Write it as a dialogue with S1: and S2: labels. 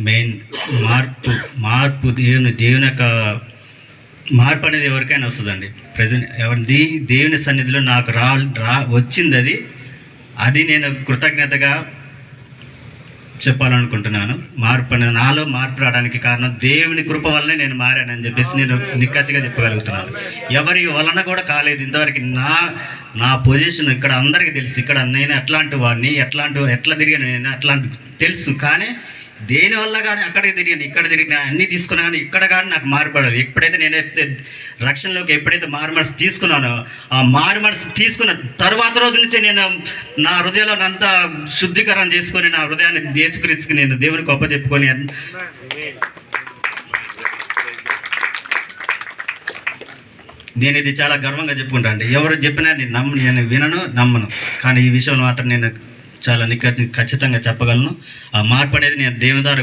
S1: Main మార్పు దేవుని యొక్క మార్పు అనేది ఎవరికైనా వస్తుందండి. దేవుని సన్నిధిలో నాకు వచ్చింది అది నేను కృతజ్ఞతగా చెప్పాలనుకుంటున్నాను. నాలో మార్పు రావడానికి కారణం దేవుని కృప వల్లనే నేను మారానని చెప్పేసి నేను నిక్కచ్చిగా చెప్పగలుగుతున్నాను. ఎవరి వలన కూడా కాలేదు ఇంతవరకు. నా పొజిషన్ ఇక్కడ అందరికీ తెలుసు. ఇక్కడ నేను ఎట్లాంటి వాడిని, ఎట్లా తిరిగాను నేను అట్లాంటి తెలుసు. కానీ దేనివల్ల కానీ అక్కడికి తిరిగాను, ఇక్కడ తిరిగినా, అన్నీ తీసుకున్నా కానీ ఇక్కడ కానీ నాకు మారుపడాలి. ఎప్పుడైతే నేనైతే రక్షణలోకి ఎప్పుడైతే మారుమనసు తీసుకున్నానో, ఆ మారుమనసు తీసుకున్న తర్వాత రోజు నుంచే నేను నా హృదయంలో అంతా శుద్ధీకరణ చేసుకొని నా హృదయాన్ని యేసుక్రీస్తుకి నేను దేవునికి అప్పచెప్పుకొని నేను ఇది చాలా గర్వంగా చెప్పుకుంటాను అండి. ఎవరు చెప్పినా నేను వినను, నమ్మను. కానీ ఈ విషయంలో మాత్రం నేను చాలా ఖచ్చితంగా చెప్పగలను. ఆ మార్పు అనేది నేను దేవుని ద్వారా